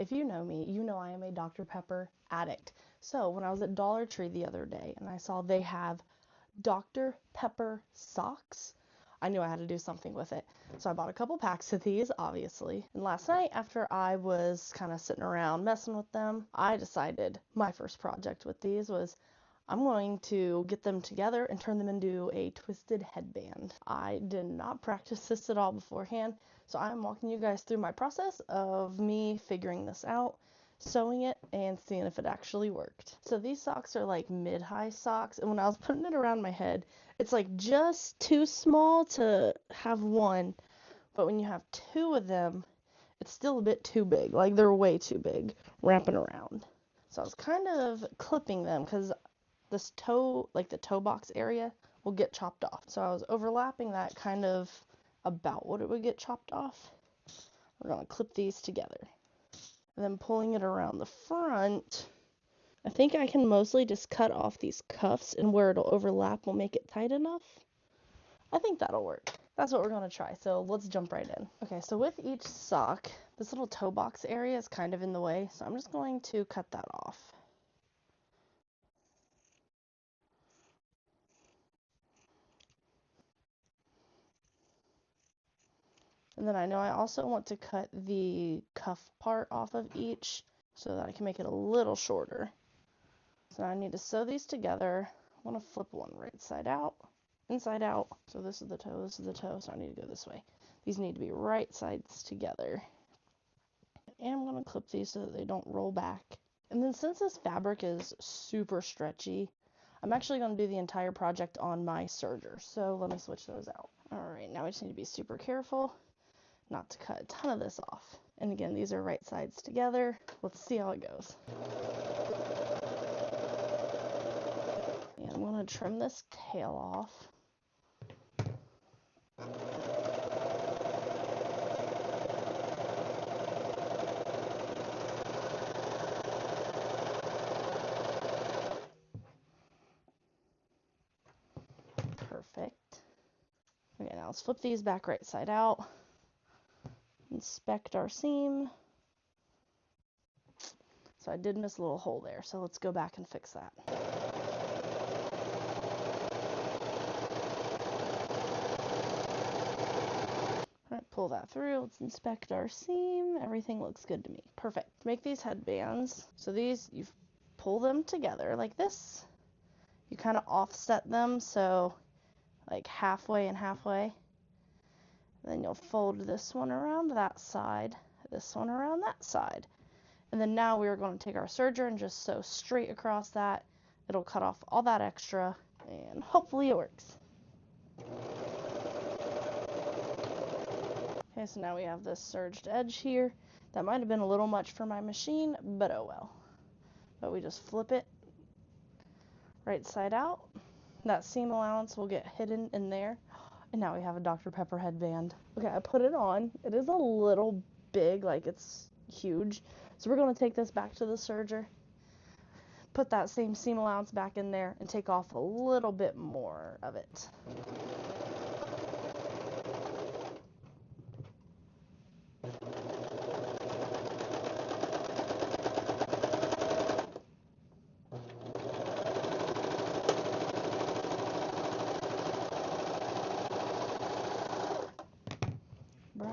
If you know me, you know I am a Dr. Pepper addict. So when I was at Dollar Tree the other day and I saw they have Dr. Pepper socks, I knew I had to do something with it. So I bought a couple packs of these, obviously. And last night, after I was kind of sitting around messing with them, I decided my first project with these was I'm going to get them together and turn them into a twisted headband. I did not practice this at all beforehand, so I'm walking you guys through my process of me figuring this out, sewing it, and seeing if it actually worked. So these socks are like mid-high socks, and when I was putting it around my head, it's like just too small to have one, but when you have two of them, it's still a bit too big. Like they're way too big, wrapping around. So I was kind of clipping them because this toe, like the toe box area, will get chopped off. So I was overlapping that kind of about what it would get chopped off. We're going to clip these together. And then pulling it around the front, I think I can mostly just cut off these cuffs, and where it'll overlap will make it tight enough. I think that'll work. That's what we're going to try. So let's jump right in. Okay, so with each sock, this little toe box area is kind of in the way. So I'm just going to cut that off. And then I know I also want to cut the cuff part off of each so that I can make it a little shorter. So I need to sew these together. I want to flip one right side out, inside out. So this is the toe, this is the toe, so I need to go this way. These need to be right sides together. And I'm going to clip these so that they don't roll back. And then since this fabric is super stretchy, I'm actually going to do the entire project on my serger. So let me switch those out. Alright, now I just need to be super careful not to cut a ton of this off. And again, these are right sides together. Let's see how it goes. And I'm going to trim this tail off. Perfect. Okay, now let's flip these back right side out. Inspect our seam. So I did miss a little hole there, so let's go back and fix that. Alright, pull that through. Let's inspect our seam. Everything looks good to me. Perfect. To make these headbands, so these, you pull them together like this. You kind of offset them, so like halfway and halfway. Then you'll fold this one around that side, this one around that side. And then now we're going to take our serger and just sew straight across that. It'll cut off all that extra, and hopefully it works. Okay, so now we have this serged edge here. That might have been a little much for my machine, but oh well. But we just flip it right side out. That seam allowance will get hidden in there. And now we have a Dr. Pepper headband. Okay, I put it on. It is a little big, like it's huge. So we're going to take this back to the serger, put that same seam allowance back in there, and take off a little bit more of it. Bro.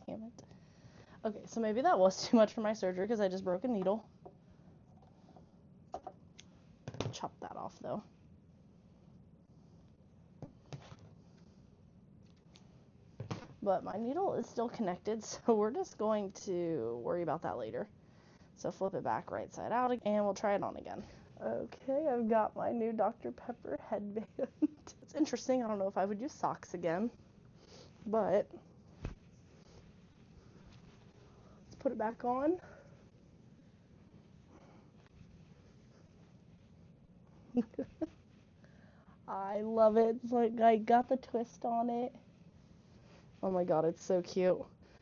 Damn it. Okay, so maybe that was too much for my serger because I just broke a needle. Chop that off though. But my needle is still connected, so we're just going to worry about that later. So flip it back right side out, and we'll try it on again. Okay, I've got my new Dr. Pepper headband. It's interesting. I don't know if I would use socks again, but let's put it back on. I love it. It's like I got the twist on it. Oh my god, it's so cute.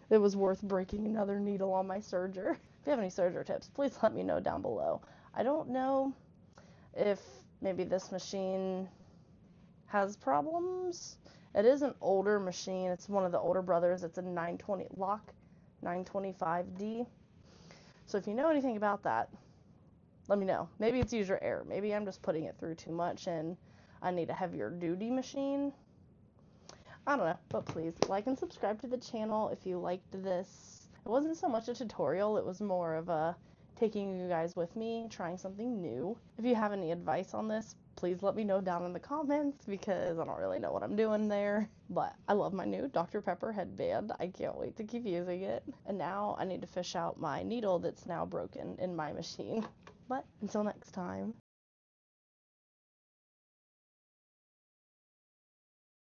It was worth breaking another needle on my serger. If you have any serger tips, please let me know down below. I don't know if maybe this machine has problems. It is an older machine. It's one of the older brothers. It's a 920 lock 925D. So if you know anything about that, let me know. Maybe it's user error. Maybe I'm just putting it through too much and I need a heavier duty machine. I don't know, but please like and subscribe to the channel if you liked this. It wasn't so much a tutorial, it was more of a taking you guys with me, trying something new. If you have any advice on this, please let me know down in the comments because I don't really know what I'm doing there. But I love my new Dr. Pepper headband. I can't wait to keep using it. And now I need to fish out my needle that's now broken in my machine. But until next time.